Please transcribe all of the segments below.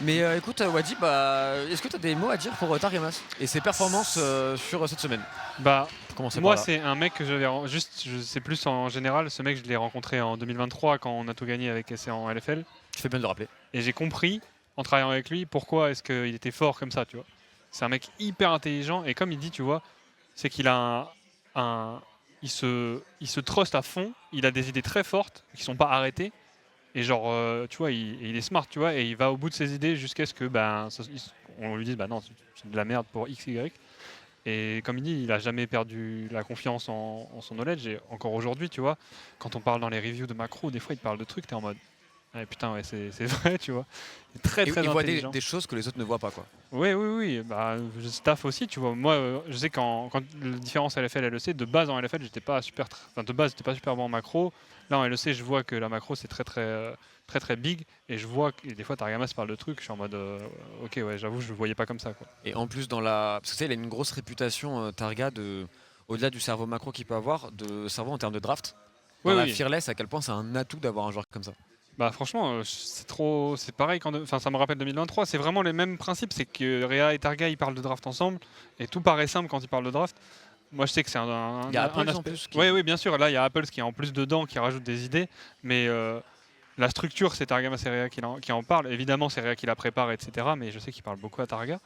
Mais écoute, Wadi, est-ce que tu as des mots à dire pour Targamas et ses performances sur cette semaine? Bah, Pour commencer par moi, là. c'est un mec que je sais plus en général. Ce mec, je l'ai rencontré en 2023 quand on a tout gagné avec SC en LFL. Tu fais bien de le rappeler. Et j'ai compris, en travaillant avec lui, pourquoi est-ce qu'il était fort comme ça, tu vois. C'est un mec hyper intelligent. Et comme il dit, tu vois, c'est qu'il a il se trust à fond. Il a des idées très fortes qui sont pas arrêtées. Et genre, tu vois, il est smart, tu vois, et il va au bout de ses idées jusqu'à ce que, on lui dise, bah non, c'est de la merde pour X, Y. Et comme il dit, il a jamais perdu la confiance en son knowledge. Et encore aujourd'hui, tu vois, quand on parle dans les reviews de macro, des fois, il te parle de trucs, t'es en mode, ah, putain, ouais, c'est vrai, tu vois. Il est très, Et très il voit intelligent. des choses que les autres ne voient pas, quoi. Oui, oui, oui. Bah, je staff aussi, tu vois. Moi, je sais quand la différence LFL LEC, de base en LFL, j'étais pas super, enfin de base, j'étais pas super bon en macro. Là en LEC, je vois que la macro c'est très très big, et je vois que des fois Targamas parle de trucs, je suis en mode, ok, ouais, j'avoue, je le voyais pas comme ça, quoi. Et en plus, parce que tu sais, il a une grosse réputation, Targa, au-delà du cerveau macro qu'il peut avoir, de cerveau en termes de draft. Dans Oui, la oui. Fearless, à quel point c'est un atout d'avoir un joueur comme ça. Bah franchement, c'est pareil enfin ça me rappelle 2023, c'est vraiment les mêmes principes, c'est que Réa et Targa ils parlent de draft ensemble, et tout paraît simple quand ils parlent de draft. Moi je sais que c'est Il y a Apples un en aspect. plus. Oui, oui, bien sûr, là il y a Apples qui est en plus dedans, qui rajoute des idées, mais la structure c'est Targa Masseria qui en parle, évidemment c'est Réa qui la prépare, etc. Mais je sais qu'il parle beaucoup à Targa,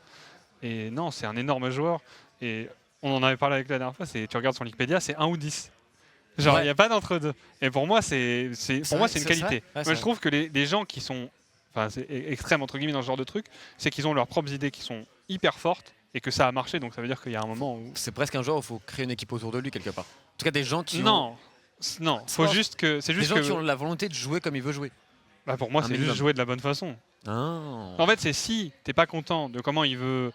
et non, c'est un énorme joueur, et on en avait parlé avec la dernière fois, tu regardes son Wikipédia, c'est 1 ou 10. Genre, il Ouais. n'y a pas d'entre-deux. Et pour moi, c'est une qualité. Ouais, Moi, je trouve que les gens qui sont, enfin, c'est extrême entre guillemets dans ce genre de truc, c'est qu'ils ont leurs propres idées qui sont hyper fortes et que ça a marché. Donc ça veut dire qu'il y a un moment où. c'est presque un joueur où il faut créer une équipe autour de lui, quelque part. En tout cas, des gens qui ont. Non, non. C'est Faut pas- juste que, c'est Des juste gens qui ont que, la volonté de jouer comme il veut jouer. bah, pour moi, Un c'est juste minimum. jouer de la bonne façon. Ah. En fait, c'est si t'es pas content de comment il veut,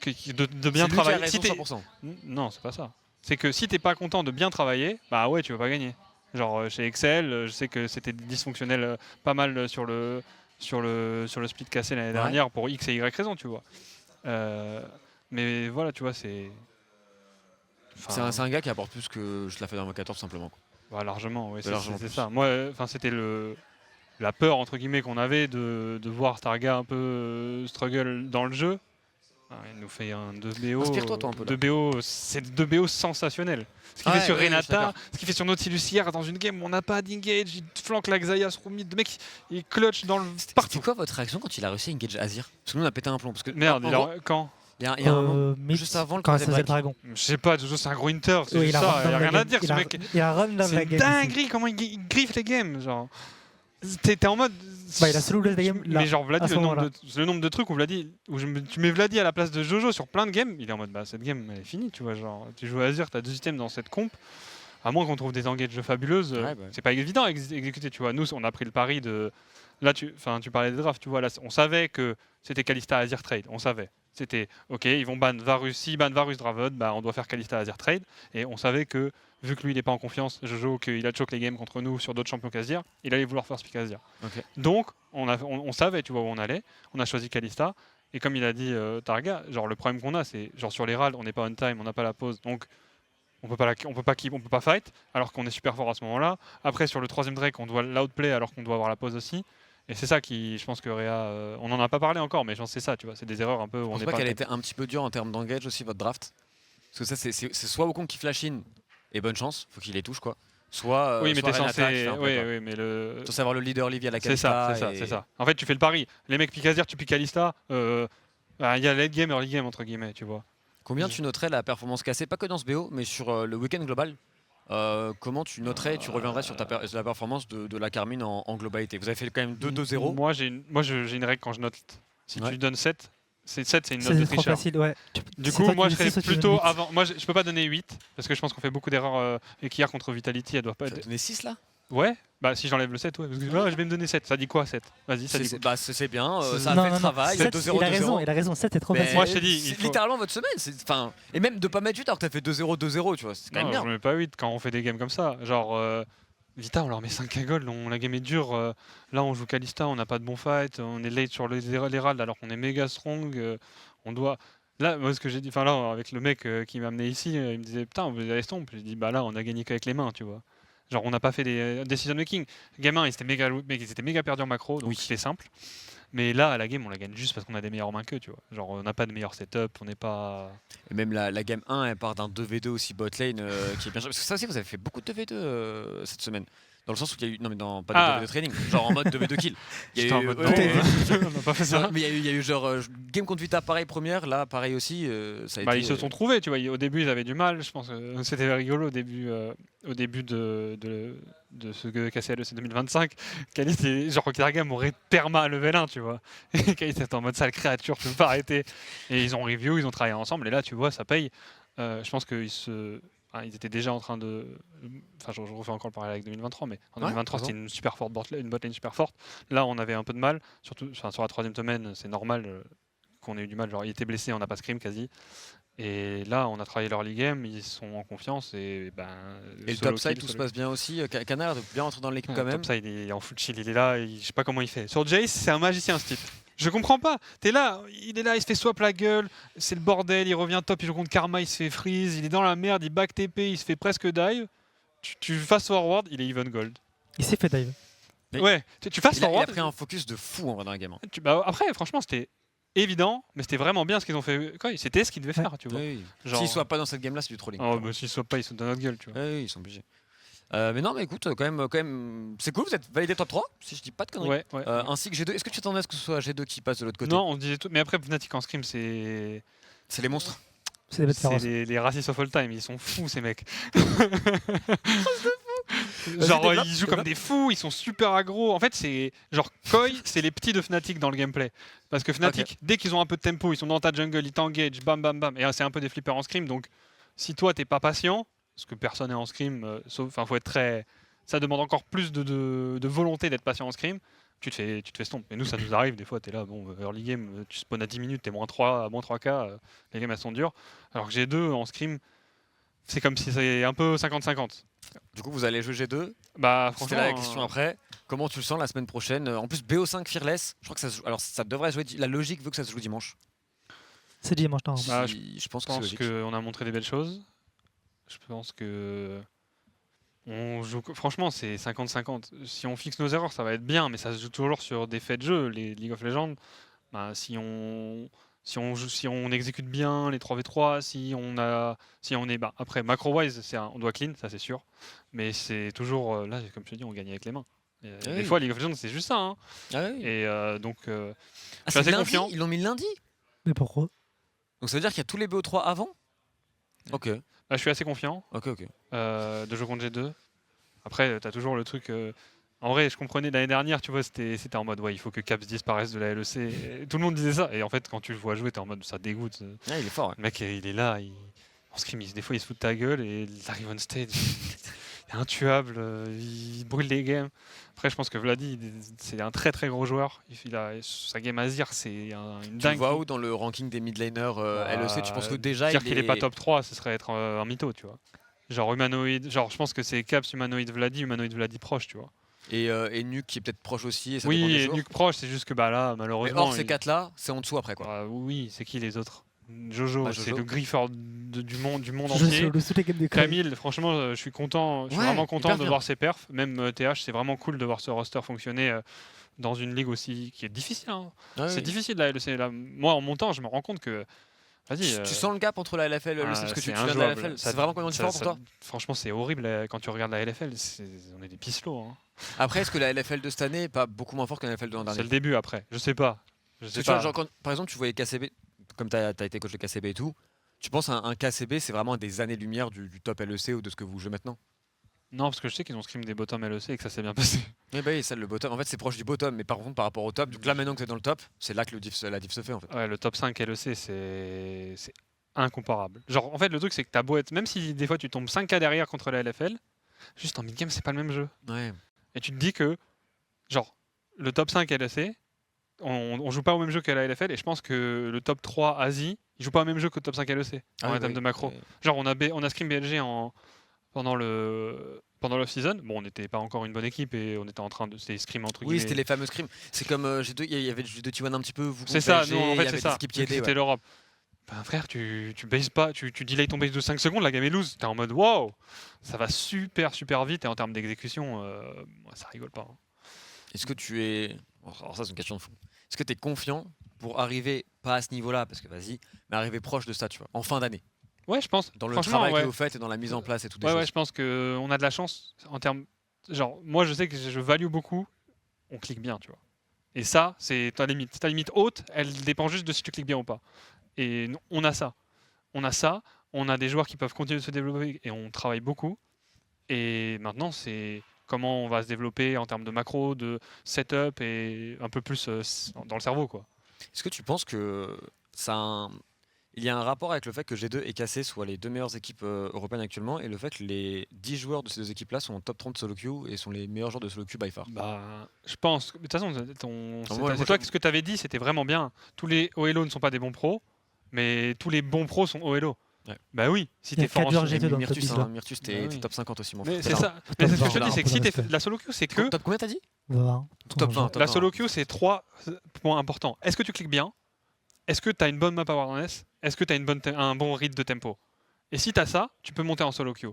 de bien C'est lui qui a travailler. raison Si t'es, 100%. non, c'est pas ça. C'est que si t'es pas content de bien travailler, bah ouais, tu vas pas gagner. Genre chez Excel, je sais que c'était dysfonctionnel pas mal sur le split cassé l'année Ouais. dernière pour X et Y raison, tu vois. Euh, mais voilà, tu vois, c'est. Enfin, C'est un gars qui apporte plus que je la fais dans le 14 simplement, quoi. bah, largement, ouais, Largement c'est plus. ça. Moi, enfin, c'était la peur entre guillemets qu'on avait de voir Targa un peu struggle dans le jeu. Ah, il nous fait un 2BO. Inspire-toi, toi, un peu, là. 2BO, c'est 2BO sensationnel. Ce qu'il fait sur Ouais, je suis Renata, d'accord. ce qu'il fait sur Nautilus hier dans une game où on n'a pas d'engage, il flanque la Xayah sur mid. Le mec, il clutch dans le partout. C'était quoi votre réaction quand il a réussi à engage Azir? Parce que nous, on a pété un plomb. Parce que, Merde, quand quand il y a un moment, Mid, juste avant le quand troisième ça faisait le break. dragon. Je sais pas, Jojo, c'est un gros Inter, c'est Oui, juste il a ça, run il n'y a down la rien à game. dire. Ce mec, Il a run down c'est la une game. dinguerie comment il griffe les games. Genre, t'es en mode. Bah, il a solo la game là. Mais genre, Vladi, à ce moment-là. le nombre de trucs où Vladi, tu mets Vladi à la place de Jojo sur plein de games, il est en mode bah cette game elle est finie, tu vois. Genre, tu joues à Azir, t'as 2 items dans cette comp. À moins qu'on trouve des engages fabuleuses, Ouais, bah. c'est pas évident à exécuter, tu vois. Nous, on a pris le pari de. Là, tu parlais des drafts, tu vois. Là, on savait que c'était Kalista Azir trade. On savait. C'était ok, ils vont ban Varus. Si ban Varus Dravod, bah, on doit faire Kalista Azir trade. Et on savait que, vu que lui, il n'est pas en confiance, Jojo, qu'il a choke les games contre nous sur d'autres champions qu'Azir, il allait vouloir faire speak Azir. Ok. Donc, on savait, tu vois, où on allait. On a choisi Kalista. Et comme il a dit Targa, genre, le problème qu'on a, c'est genre sur les ralls, on n'est pas on time, on n'a pas la pause. Donc, on peut pas fight alors qu'on est super fort à ce moment-là. Après sur le troisième Drake, on doit l'outplay alors qu'on doit avoir la pause aussi. Et c'est ça qui, je pense que Réa, on en a pas parlé encore, mais je pense que c'est ça, tu vois, c'est des erreurs un peu où Je on pense n'est pas pas. qu'elle était un petit peu dure en termes d'engage aussi, votre draft. Parce que ça, c'est soit Wukong qui flash in, et bonne chance, faut qu'il les touche, quoi. Soit. Oui, mais soit t'es Renata qui censé. fait un Oui, play, quoi. oui, mais le. Faut savoir le leader Livy à la C'est ça, Kalista. c'est ça. En fait, tu fais le pari. Les mecs piquent Azir, tu piques Kalista. Il y a late game, early game entre guillemets, tu vois. Combien tu noterais la performance cassée, pas que dans ce BO, mais sur le week-end global? Comment tu noterais, tu reviendrais sur la performance de la Carmine en globalité? Vous avez fait quand même 2-2-0. Moi, j'ai une règle quand je note. Si Ouais. tu donnes 7, c'est une note de C'est trop tricheur. facile, ouais. Du C'est coup, toi moi qui je serais décides, soit tu donnes plutôt 8. avant. Moi je peux pas donner 8 parce que je pense qu'on fait beaucoup d'erreurs et qu'hier contre Vitality, elle doit pas Tu as être. donné 6 là? Ouais, bah si j'enlève le 7, ouais. Parce que, je vais me donner 7. Ça dit quoi 7? Vas-y, ça dit quoi? Bah, c'est bien, ça a Non, fait non, le non. travail. 7, 2-0, il a 2-0. raison, il a raison. 7 est trop Mais facile. Moi, je t'ai dit, c'est il faut- littéralement votre semaine. Et même de pas mettre 8 alors que t'as fait 2-0, 2-0, tu vois. C'est quand Non, même je bien. mets pas 8 quand on fait des games comme ça. Genre, Vita, on leur met 5 à gold, la game est dure. Là, on joue Kalista, on n'a pas de bon fight, on est late sur les ralds alors qu'on est méga strong. On doit. Là, moi, ce que j'ai dit, enfin là, avec le mec qui m'a amené ici, il me disait putain, vous allez stomp. J'ai dit bah là, on a gagné qu'avec les mains, tu vois. Genre, on n'a pas fait des decision making. Game 1, ils étaient méga perdus en macro, donc Oui. c'était simple. Mais là, à la game, on la gagne juste parce qu'on a des meilleures mains qu'eux, tu vois. Genre, on n'a pas de meilleur setup, on n'est pas. Et même la game 1, elle part d'un 2v2 aussi bot lane qui est bien joué. Parce que ça aussi, vous avez fait beaucoup de 2v2 cette semaine. Dans le sens où il y a eu. Non, mais pas de 2v2 training, genre en mode 2v2 kill. Il y J'étais a en eu, mode, ouais, non, ouais. on n'a pas fait ça. Mais il y a eu genre game contre Vita, pareil première, là pareil aussi. Ça a été, Ils se sont trouvés, tu vois. Au début, ils avaient du mal. Je pense que c'était rigolo au début de ce KCLEC 2025. Kali, genre Kiragam aurait perma level 1, tu vois. Et Kali était en mode sale créature, tu peux pas arrêter. Et ils ont review, ils ont travaillé ensemble. Et là, tu vois, ça paye. Je pense ils étaient déjà en train de. Enfin, je refais encore le parallèle avec 2023, mais en 2023, c'était une super forte une botlane super forte. Là, on avait un peu de mal, surtout sur la troisième semaine, c'est normal qu'on ait eu du mal. Genre, il était blessé, on n'a pas scrim quasi. Et là, on a travaillé leur league game, ils sont en confiance. Et le topside, tout se passe bien aussi. Canard de bien rentrer dans l'équipe quand même. Topside, il est en full chill, il est là, je sais pas comment il fait. Sur Jace, c'est un magicien ce type. Je comprends pas. T'es là, il est là, il se fait swap la gueule, c'est le bordel, il revient top, il joue contre Karma, il se fait freeze, il est dans la merde, il back TP, il se fait presque dive. Tu fast forward, il est even gold. Il s'est fait dive. Mais ouais, tu fast forward. Il a pris un focus de fou en vrai dans la game. Après, franchement, c'était évident, mais c'était vraiment bien ce qu'ils ont fait. C'était ce qu'ils devaient faire, tu vois. Oui. Genre... S'ils soient pas dans cette game là, c'est du trolling. S'ils soient pas, ils sont dans notre gueule, tu vois. Oui, ils sont obligés. Mais non, mais écoute, quand même, c'est cool, vous êtes validé top 3, si je dis pas de conneries. Ouais. Ainsi que G2. Est-ce que tu t'attendais à ce que ce soit G2 qui passe de l'autre côté? Non, on se disait tout. Mais après, Fnatic en scrim, c'est. C'est les monstres. C'est des bêtes féroces. Les racistes of all time, ils sont fous ces mecs. Vas-y, Genre développe, ils jouent comme des fous, ils sont super aggro. En fait c'est genre Koi, c'est les petits de Fnatic dans le gameplay. Parce que Fnatic, dès qu'ils ont un peu de tempo, ils sont dans ta jungle, ils t'engagent, bam bam bam. Et c'est un peu des flippers en scrim. Donc si toi t'es pas patient, parce que personne n'est en scrim, faut être très. Ça demande encore plus de volonté d'être patient en scrim. Tu te fais stomp. Et nous ça nous arrive des fois, t'es là, bon early game, tu spawns à 10 minutes, t'es moins 3 à moins 3k, les games elles sont dures. Alors que G2 en scrim, c'est comme si c'est un peu 50-50. Du coup, vous allez jouer G2. Bah, c'était la question après. Comment tu le sens la semaine prochaine? En plus, BO5 Fearless, je crois que ça se joue. Alors, ça devrait jouer. La logique veut que ça se joue dimanche. C'est dimanche, non. Bah, je pense qu'on a montré des belles choses. Je pense que. On joue... Franchement, c'est 50-50. Si on fixe nos erreurs, ça va être bien, mais ça se joue toujours sur des faits de jeu. Les League of Legends, bah, si on exécute bien les 3v3, si on est après macro-wise, on doit clean, ça c'est sûr. Mais c'est toujours là, comme je te dis, on gagne avec les mains. Des fois, League of Legends, c'est juste ça. Hein. Et donc, je suis assez confiant. Ils l'ont mis lundi. Mais pourquoi? Donc ça veut dire qu'il y a tous les BO3 avant. Ok. Là, je suis assez confiant. Ok. De jouer contre G2. Après, tu as toujours le truc. En vrai, je comprenais l'année dernière, tu vois, c'était en mode, ouais, il faut que Caps disparaisse de la LEC. Et tout le monde disait ça. Et en fait, quand tu le vois jouer, t'es en mode, ça dégoûte. Il est fort. Ouais. Le mec, il est là, en scrim, des fois, il se fout de ta gueule et il arrive on stage. Il est intuable, il brûle les games. Après, je pense que Vladi, c'est un très très gros joueur. Sa game Azir, c'est une dingue. Tu vois où dans le ranking des mid laners LEC, tu penses que déjà dire qu'il est pas top 3, ce serait être un mytho, tu vois. Genre humanoïde, je pense que c'est Caps, humanoïde Vladi proche, tu vois. Et Nuke qui est peut-être proche aussi. Et ça oui, et Nuke proche, c'est juste que là, malheureusement. Mais or, ces 4 là, c'est en dessous après quoi. Oui, c'est qui les autres? Jojo, c'est le griffeur du monde entier. Le Camille, franchement, je suis content, je suis vraiment content de voir ses perfs. Même TH, c'est vraiment cool de voir ce roster fonctionner dans une ligue aussi qui est difficile. Hein. C'est difficile la LEC. Moi, en montant, je me rends compte que. Tu sens le gap entre la LFL et le LEC parce que tu viens de la LFL. C'est vraiment complètement différent pour toi. Franchement, c'est horrible quand tu regardes la LFL. On est des pisselots. Hein. Après, est-ce que la LFL de cette année n'est pas beaucoup moins forte que la LFL de l'an dernier? C'est le début après. Je sais pas. Genre, par exemple, tu voyais KCB, comme tu as été coach de KCB et tout, tu penses un KCB, c'est vraiment des années-lumière du top LEC ou de ce que vous jouez maintenant? Non, parce que je sais qu'ils ont scrim des bottom LEC et que ça s'est bien passé. Oui, ça, le bottom, en fait, c'est proche du bottom, mais par contre, par rapport au top, donc là, maintenant que tu es dans le top, c'est là que la diff se fait en fait. Ouais, le top 5 LEC, c'est incomparable. Genre, en fait, le truc, c'est que t'as beau être, même si des fois tu tombes 5K derrière contre la LFL, juste en mid-game, c'est pas le même jeu. Ouais. Et tu te dis que, genre, le top 5 LEC, on joue pas au même jeu qu'à la LFL, et je pense que le top 3 Asie, il joue pas au même jeu que le top 5 LEC en termes de macro. Genre, on a scrim BLG pendant l'off-season. Bon, on n'était pas encore une bonne équipe et on était en train de scrim entre guillemets. Oui, c'était les fameux scrims. C'est comme G2, il y avait G2 T1 un petit peu. C'est ça, nous en fait c'est ça. C'était l'Europe. Ben frère, tu bases pas, tu delay ton base de 5 secondes, la game est loose. T'es en mode wow, ça va super vite et en termes d'exécution, ça rigole pas. Hein. Est-ce que tu es. Alors ça, c'est une question de fou. est-ce que tu es confiant pour arriver, pas à ce niveau-là, parce que vas-y, mais arriver proche de ça, tu vois, en fin d'année, Ouais, je pense. dans le Franchement, travail ouais. que vous faites et dans la mise en place et toutes des Ouais, choses. je pense qu'on a de la chance en termes. Genre, moi, je sais que je value beaucoup, on clique bien, tu vois. Et ça, c'est ta limite. Ta limite haute, elle dépend juste de si tu cliques bien ou pas. Et on a ça. On a ça. On a des joueurs qui peuvent continuer de se développer et on travaille beaucoup. Et maintenant, c'est comment on va se développer en termes de macro, de setup et un peu plus dans le cerveau, quoi. Est-ce que tu penses que ça a il y a un rapport avec le fait que G2 et KC soient les deux meilleures équipes européennes actuellement et le fait que les 10 joueurs de ces deux équipes-là sont en top 30 solo queue et sont les meilleurs joueurs de solo queue by far? Bah, je pense. De toute façon, moi, c'est je- toi ce que tu avais dit, c'était vraiment bien. Tous les OLO ne sont pas des bons pros, mais tous les bons pros sont OLO. Ouais. Bah oui, si Il y a t'es fort en 4 joueurs solo- G2 dans le top Myrtus, 10 là. Myrtus, Bah t'es oui. top 50 aussi, mon Mais frère. c'est ça. Top Mais c'est ce que 20, je te dis, c'est que pour si le t'es respect. la solo queue, c'est que Top combien t'as dit? Voilà. Top 20. la solo queue, c'est 3 points importants. Est-ce que tu cliques bien? Est-ce que tu as une bonne map awareness? Est-ce que tu as un bon read de tempo? Et si tu as ça, tu peux monter en solo queue.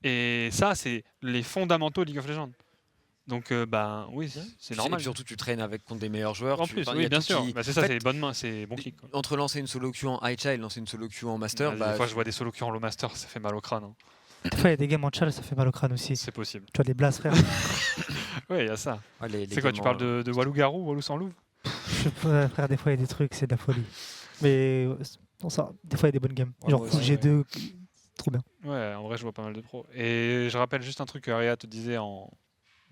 Et ça, c'est les fondamentaux de League of Legends. Donc, bah oui, c'est Et normal. puis surtout, tu traînes avec contre des meilleurs joueurs. En tu- plus, enfin, il y oui, a bien tout sûr. qui- Bah, c'est en ça, fait, c'est bonne main, c'est bon clic. Quoi. entre lancer une solo queue en high child et lancer une solo queue en master, Des fois, je je- vois des solo queue en low master, ça fait mal au crâne. Hein. Des fois, il y a des games en chal, ça fait mal au crâne aussi. C'est possible. Tu vois, des blasts, frère. Ouais, il y a ça. ouais, les C'est quoi, tu parles gamins, de Walou Garou, Walou sans loup? Je sais pas, frère, des fois, il y a des trucs, c'est de la folie. Mais non, ça, des fois, il y a des bonnes games. Ouais, Genre moi full aussi, G2, trop bien. Ouais, en vrai, je vois pas mal de pros. Et je rappelle juste un truc que Aria te disait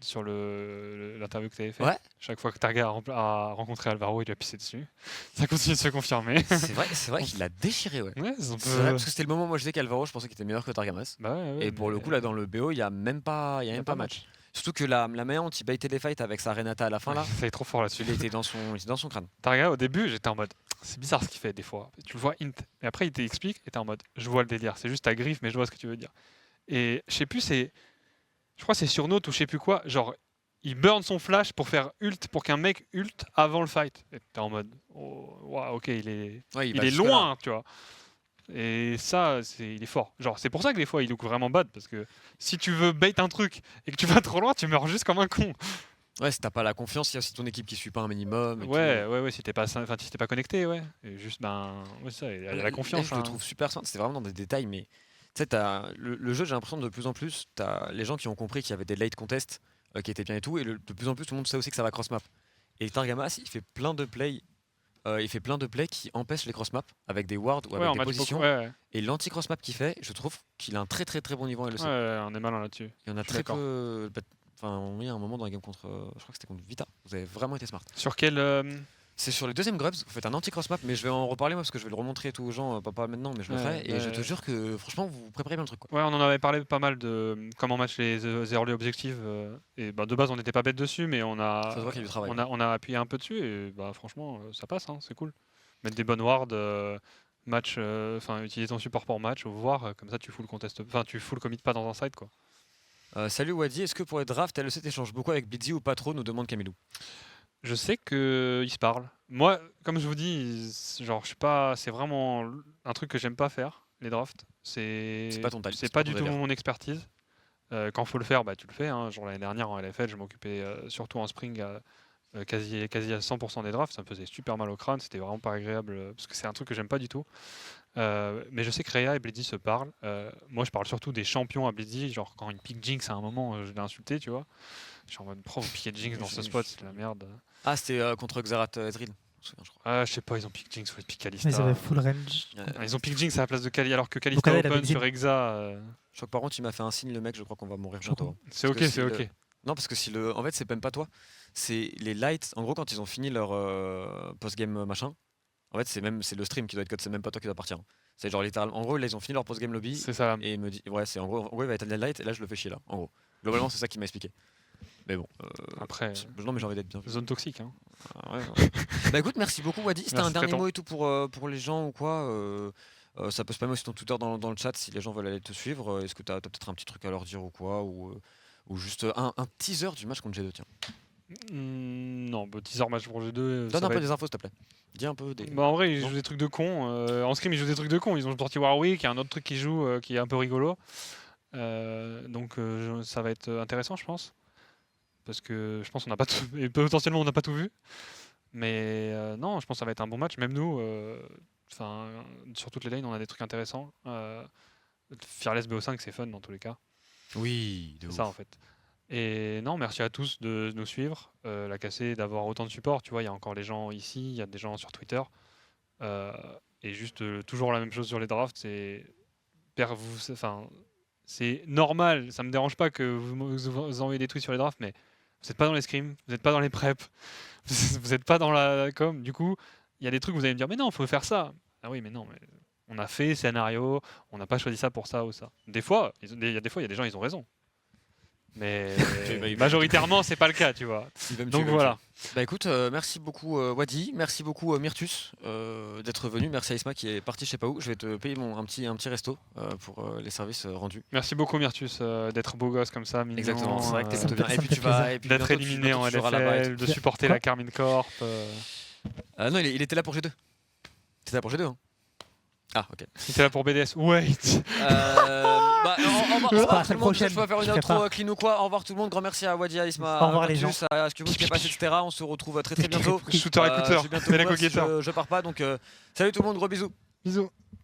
sur l'interview que tu avais fait. Ouais. Chaque fois que Targa a rencontré Alvaro, il lui a pissé dessus. Ça continue de se confirmer. C'est vrai qu'il a déchiré, ouais. Ouais, c'est un peu- C'est vrai, parce que c'était le moment où moi je disais qu'Alvaro, je pensais qu'il était meilleur que Targamas. Bah ouais, ouais, Et pour mais- le coup, là, dans le BO, il n'y a même pas, y a pas match. Surtout que la manière dont il baitait les fights avec sa Renata à la fin, là, Ça est trop fort là-dessus. il était dans son crâne. Targa, au début, j'étais en mode, c'est bizarre ce qu'il fait des fois. Tu le vois int. Et après, il t'explique et t'es en mode, je vois le délire. C'est juste ta griffe, mais je vois ce que tu veux dire. Et je sais plus, je crois que c'est sur Note ou je sais plus quoi. Genre, il burn son flash pour faire ult, pour qu'un mec ult avant le fight. Et t'es en mode, oh, wow, ok, il est Ouais, il va est jusque-là. loin, tu vois. Et ça, il est fort. Genre, c'est pour ça que des fois, il look vraiment bad. Parce que si tu veux bait un truc et que tu vas trop loin, tu meurs juste comme un con. Ouais, si t'as pas la confiance, il y a aussi ton équipe qui suit pas un minimum. et Ouais, si t'es pas, si t'es pas connecté, ouais. Et juste, ben, ouais, ça, il y a la Là, confiance. je hein. le trouve super simple. C'était vraiment dans des détails, mais tu sais, le jeu, j'ai l'impression de plus en plus, t'as les gens qui ont compris qu'il y avait des late contests qui étaient bien et tout, et de plus en plus, tout le monde sait aussi que ça va cross map. Et Targamas, il fait plein de plays. Il fait plein de plays qui empêchent les cross maps avec des wards ou Ouais, avec en des match positions. beaucoup, ouais, Et l'anti-cross map qu'il fait, je trouve qu'il a un très très très bon niveau en LEC. ouais, on est malin là-dessus. Il y en a je suis très d'accord. peu. Enfin, il y a un moment dans la game contre. Je crois que c'était contre Vita. Vous avez vraiment été smart. Sur quel. C'est sur les deuxièmes grubs, vous faites un anti-cross map, mais je vais en reparler moi parce que je vais le remontrer et tout aux gens, pas maintenant, mais je le Ouais, ferai. Et je ouais. te jure que franchement, vous préparez bien le truc. Quoi. Ouais, on en avait parlé pas mal de comment match les early objectives. Et bah, de base, on n'était pas bête dessus, mais Ça se voit qu'il y a du travail. on a appuyé un peu dessus. Et bah, franchement, ça passe, hein, c'est cool. Mettre des bonnes wards, match, utiliser ton support pour match, voir, comme ça tu full contest, enfin tu full commit pas dans un side quoi. Salut Wadi, est-ce que pour les drafts, LEC t'échanges beaucoup avec Blitzy ou pas trop, nous demande Camilou. Je sais qu'ils se parlent. Moi, comme je vous dis, genre, je suis pas. C'est vraiment un truc que j'aime pas faire, les drafts. C'est pas ton type, C'est pas du ton tout délire. mon expertise. Quand faut le faire, bah tu le fais. Hein. Genre l'année dernière en LFL, je m'occupais surtout en spring quasi à 100% des drafts. Ça me faisait super mal au crâne. C'était vraiment pas agréable parce que c'est un truc que j'aime pas du tout. Mais je sais que Rhea et Blitzy se parlent. Moi, je parle surtout des champions à Blitzy. Genre quand il pique Jinx à un moment, je l'ai insulté, tu vois. Je suis en mode, vous piquez Jinx dans ce spot, c'est de la merde. Ah, c'était contre Xerath Ezreal, je me souviens, je crois. Ah, je sais pas, ils ont pick Jinx, faut pick Mais Kalista. ils avaient full range. Ah, ils ont pick Jinx à la place de Kali, alors que Kalista Kali, elle avait open Zin. sur Exa. Je crois que par contre, il m'a fait un signe, le mec, je crois qu'on va mourir Je crois bientôt. hein. C'est Parce ok, que c'est si ok. le- Non, parce que si le. En fait, c'est même pas toi. C'est les lights. En gros, quand ils ont fini leur post-game machin, en fait, c'est le stream qui doit être code, c'est même pas toi qui doit partir. hein. C'est genre littéralement. En gros, là, ils ont fini leur post-game lobby C'est ça. et il me dit. Ouais, c'est en gros, il va éteindre les lights et là, je le fais chier là. En gros. Globalement, c'est ça qui m'a expliqué. Mais bon. Après, Non, mais j'ai envie d'être bien vu. zone toxique. Hein. Ah, ouais. Bah écoute, merci beaucoup, Wadi. Si t'as Merci, un dernier Tréton. mot et tout pour les gens ou quoi, ça peut spammer aussi ton Twitter dans le chat si les gens veulent aller te suivre. Est-ce que t'as peut-être un petit truc à leur dire ou quoi, ou juste un teaser du match contre G2, tiens. Non, bah, teaser match pour G2. Donne ça un va peu être- des infos, s'il te plaît. Dis un peu des. Bah, en vrai, ils Non. jouent des trucs de cons. En scrim, ils jouent des trucs de cons. Ils ont sorti Warwick, il y a un autre truc qui joue qui est un peu rigolo. Donc ça va être intéressant, je pense. Parce que je pense qu'on n'a pas tout... et potentiellement on n'a pas tout vu. Mais non, je pense que ça va être un bon match. Même nous, sur toutes les lanes, on a des trucs intéressants. Fearless BO5, c'est fun dans tous les cas. Oui, de C'est ouf. ça en fait. Et non, merci à tous de nous suivre. La cassée, d'avoir autant de support. Tu vois, il y a encore les gens ici, il y a des gens sur Twitter. Et juste toujours la même chose sur les drafts. C'est normal. Ça me dérange pas que vous envoyez des tweets sur les drafts, mais vous n'êtes pas dans les scrims, vous n'êtes pas dans les preps, vous n'êtes pas dans la com. Du coup, il y a des trucs, vous allez me dire, mais non, il faut faire ça. Ah oui, mais non, mais on a fait scénario, on n'a pas choisi ça pour ça ou ça. Des fois, il y a des gens, ils ont raison. Mais majoritairement, c'est pas le cas, tu vois. Donc voilà. Bah écoute, merci beaucoup Wadi, merci beaucoup Myrtus d'être venu, merci à Isma qui est parti je sais pas où, je vais te payer un petit resto pour les services rendus. Merci beaucoup Myrtus d'être beau gosse comme ça, mignon. Exactement, c'est vrai que t'es plutôt bien. ça Et me puis fait tu vas et puis d'être bientôt, éliminé en tu seras là-bas et LFL, tout. de supporter Quoi la Carmine Corp. Non, il était là pour G2. C'était là pour G2 hein. Ah ok. C'était là pour BDS. Wait. Bah, au revoir tout le monde, prochaine, je peux faire une je ferai outro pas. clean ou quoi. Au revoir tout le monde, grand merci à Wadi, à Isma, Au revoir, à les Myrtus, à Skubus qui est passé, etc. On se retrouve très bientôt. Shooter écouteur. J'ai bientôt Fais la le boss si go-getter. je pars pas donc salut tout le monde, gros bisous. Bisous.